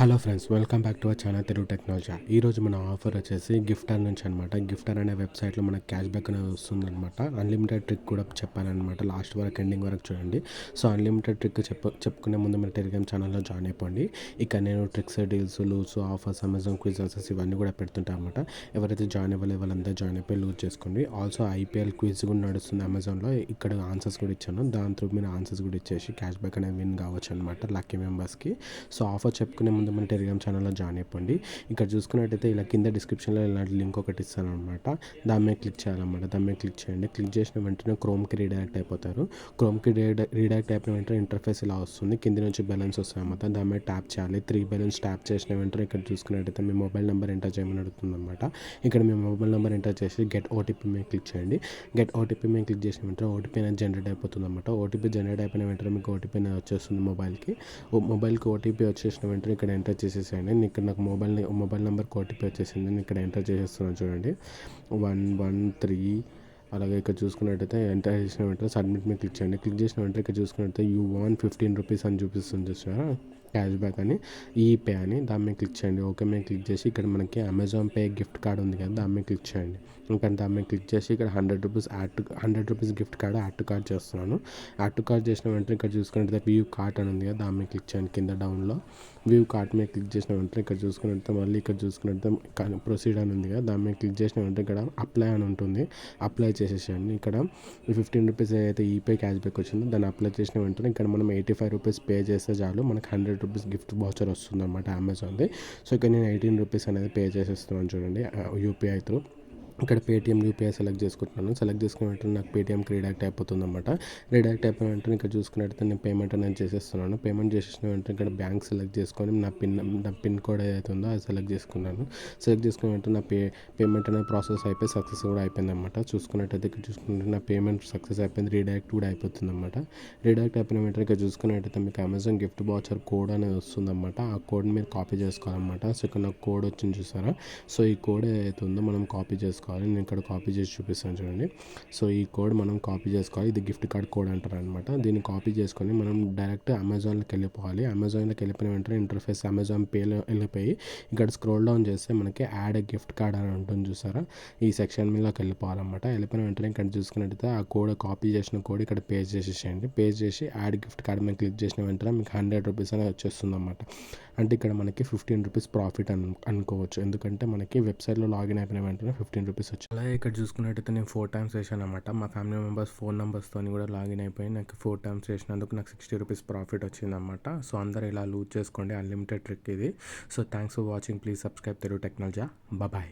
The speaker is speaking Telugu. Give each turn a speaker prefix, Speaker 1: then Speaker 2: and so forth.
Speaker 1: Hello friends, welcome back to our channel Telugu technology. ఈరోజు మన ఆఫర్ వచ్చేసి గిఫ్టర్ నుంచి అనమాట. గిఫ్టర్ అనే వెబ్సైట్లో మనకు క్యాష్ బ్యాక్ అనేది వస్తుందన్నమాట. అన్లిమిటెడ్ ట్రిక్ కూడా చెప్పానమాట, లాస్ట్ వరకు ఎండింగ్ వరకు చూడండి. సో అన్లిమిటెడ్ ట్రిక్ చెప్పుకునే ముందు మన టెలిగ్రామ్ ఛానల్లో జాయిన్ అయిపోండి. ఇక నేను tricks, deals, loots, offers, Amazon quizzes ఇవన్నీ కూడా పెడుతుంటాను అనమాట. ఎవరైతే జాయిన్ అవ్వలేదు వాళ్ళంతా జాయిన్ అయిపోయి లూజ్ చేసుకోండి. ఆల్సో ఐపీఎల్ క్విజ్ కూడా నడుస్తుంది అమెజాన్లో. ఇక్కడ ఆన్సర్స్ కూడా ఇచ్చాను, దాంతో మీరు ఆన్సర్స్ కూడా ఇచ్చేసి క్యాష్ బ్యాక్ అనేది విన్ కావచ్చు అనమాట లక్కీ మెంబర్స్కి. సో ఆఫర్ చెప్పుకునే ముందు మన టెలిగ్రామ్ ఛానల్లో జాయిన్ అయిపోండి. ఇక్కడ చూసుకున్నట్టయితే ఇలా కింద డిస్క్రిప్షన్లో ఇలాంటి లింక్ ఒకటి ఇస్తాను అనమాట. దాని మీద క్లిక్ చేయాలన్నమాట. దాని మీద క్లిక్ చేయండి. క్లిక్ చేసిన వెంటనే క్రోమ్కి రీడైరెక్ట్ అయిపోతారు. క్రోమ్కి రీడైరెక్ట్ అయిపోయిన వెంటనే ఇంటర్ఫేస్ ఇలా వస్తుంది. కింద నుంచి బ్యాలెన్స్ వస్తాయి అన్నమాట. దాని మీద ట్యాప్ చేయాలి. 3 బ్యాలెన్స్ ట్యాప్ చేసిన వెంటనే ఇక్కడ చూసుకున్నట్టయితే మీ మొబైల్ నెంబర్ ఎంటర్ చేయమని అడుగుతుంది అనమాట. ఇక్కడ మీ మొబైల్ నెంబర్ ఎంటర్ చేసి గెట్ ఓటీపీ మీద క్లిక్ చేయండి. గెట్ ఓటీపీ మీద క్లిక్ చేసిన వెంటనే ఓటీపీ అనేది జనరేట్ అయిపోతుంది అనమాట. ఓటీపీ జనరేట్ అయిపోయిన వెంటనే మీకు ఓటీపీ అనేది వచ్చేస్తుంది మొబైల్కి ఓటీపీ వచ్చేసిన వెంటనే ఇక్కడ ఎంటర్ చేసేసేయండి. ఇక్కడ నాకు మొబైల్ నెంబర్కి ఓటీపీ వచ్చేసింది. నేను ఇక్కడ ఎంటర్ చేసేస్తున్నాను చూడండి, 113. అలాగే ఇక్కడ చూసుకున్నట్టయితే ఎంటర్ చేసిన వెంటనే సబ్మిట్ మీద క్లిక్ చేయండి. క్లిక్ చేసిన వెంటనే ఇక్కడ చూసుకున్నట్టయితే యూ వాన్ 15 రూపీస్ అని చూపిస్తుంది చూసారా, క్యాష్ బ్యాక్ అని, ఈపే అని. దాని మీద క్లిక్ చేయండి. ఓకే మీద క్లిక్ చేసి ఇక్కడ మనకి అమెజాన్ పే గిఫ్ట్ కార్డ్ ఉంది కదా, దాని మీద క్లిక్ చేయండి. ఇంకా దాని మీద క్లిక్ చేసి ఇక్కడ 100 rupees 100 rupees gift curd add to card చేస్తున్నాను. యాడ్ టు కార్డ్ చేసిన వెంటనే ఇక్కడ చూసుకున్నట్టయితే వ్యూ కార్ట్ అని ఉంది కదా, దాని మీద క్లిక్ చేయండి. కింద డౌన్లో వ్యూ కార్ట్ మీద క్లిక్ చేసిన వెంటనే ఇక్కడ చూసుకున్నట్టు మళ్ళీ ఇక్కడ చూసుకున్నట్టు ప్రొసీడ్ అని ఉంది కదా, దాని మీద క్లిక్ చేసిన వెంటనే ఇక్కడ అప్లై అని ఉంటుంది. అప్లై చేసేసేయండి. ఇక్కడ 15 రూపీస్ ఏదైతే ఈపే క్యాష్ బ్యాక్ వచ్చిందో దాన్ని అప్లై చేసిన వెంటనే ఇక్కడ మనం 85 రూపీస్ పే చేస్తే చాలు మనకు 100 రూపీస్ గిఫ్ట్ వౌచర్ వస్తుంది అనమాట అమెజాన్ది. సో ఇక్కడ నేను 18 రూపీస్ అనేది పే చేసేస్తున్నాను చూడండి, యూపీఐ త్రూ. ఇక్కడ పేటీఎం యూపీఐ సెలెక్ట్ చేసుకుంటున్నాను. సెలెక్ట్ చేసుకున్న వెంటనే నాకు పేటీఎంకి రీడైరెక్ట్ అయిపోతుంది అనమాట. రీడైరెక్ట్ అయిపోయిన వెంటనే ఇక్కడ చూసుకున్నట్టయితే నేను పేమెంట్ అనేది చేసేస్తున్నాను. పేమెంట్ చేసేసిన వెంటనే ఇక్కడ బ్యాంక్ సెలెక్ట్ చేసుకొని నా పిన్ కోడ్ ఏదైతే ఉందో అది సెలెక్ట్ చేసుకున్నాను. సెలెక్ట్ చేసుకున్న వెంటనే నా పేమెంట్ అనేది ప్రాసెస్ అయిపోయి సక్సెస్ కూడా అయిపోయింది అనమాట. చూసుకున్నట్టయితే ఇక్కడ చూసుకుంటే నా పేమెంట్ సక్సెస్ అయిపోయింది, రీడైరెక్ట్ కూడా అయిపోతుంది అనమాట. రీడైరెక్ట్ అయిపోయిన వెంటనే ఇక్కడ చూసుకున్నట్టయితే మీకు అమెజాన్ గిఫ్ట్ వౌచర్ కోడ్ అనేది వస్తుంది అనమాట. ఆ కోడ్ మీరు కాపీ చేసుకోవాలన్నమాట. సో ఇక్కడ నాకు కోడ్ వచ్చింది చూసారా, సో ఈ కోడ్ ఏదైతే ఉందో మనం కాపీ చేసుకోవాలి. నేను ఇక్కడ కాపీ చేసి చూపిస్తాను చూడండి. సో ఈ కోడ్ మనం కాపీ చేసుకోవాలి. ఇది గిఫ్ట్ కార్డ్ కోడ్ అంటారు అనమాట. దీన్ని కాపీ చేసుకొని మనం డైరెక్ట్ అమెజాన్లోకి వెళ్ళిపోవాలి. అమెజాన్లోకి వెళ్ళిపోయిన వెంటనే ఇంటర్ఫేస్ అమెజాన్ పేలో వెళ్ళిపోయి ఇక్కడ స్క్రోల్ డౌన్ చేస్తే మనకి యాడ్ గిఫ్ట్ కార్డ్ అని ఉంటుంది చూసారా, ఈ సెక్షన్ మీదకి వెళ్ళిపోవాలన్నమాట. వెళ్ళిపోయిన వెంటనే ఇక్కడ చూసుకున్నట్టయితే ఆ కోడ్ కాపీ చేసిన కోడ్ ఇక్కడ పేస్ట్ చేసేసేయండి. పేస్ట్ చేసి యాడ్ గిఫ్ట్ కార్డ్ మీద క్లిక్ చేసిన వెంటనే మీకు 100 రూపీస్ అనేది వచ్చేస్తుంది అనమాట. అంటే ఇక్కడ మనకి 15 రూపీస్ ప్రాఫిట్ అనుకోవచ్చు. ఎందుకంటే మనకి వెబ్సైట్లో లాగిన్ అయిపోయిన వెంటనే 15 రూపీస్ వచ్చాయి. అలాగే ఇక్కడ చూసుకున్నట్టయితే నేను 4 టైమ్స్ వేసాను అనమాట. మా ఫ్యామిలీ మెంబర్స్ ఫోన్ నెంబర్స్తో కూడా లాగిన్ అయిపోయి నాకు 4 టైమ్స్ వేసినందుకు నాకు 60 రూపీస్ ప్రాఫిట్ వచ్చిందన్నమాట. సో అందరూ ఇలా లూజ్ చేసుకోండి, అన్లిమిటెడ్ ట్రిక్ ఇది. So thanks for watching. Please subscribe Telugu technology. Bye.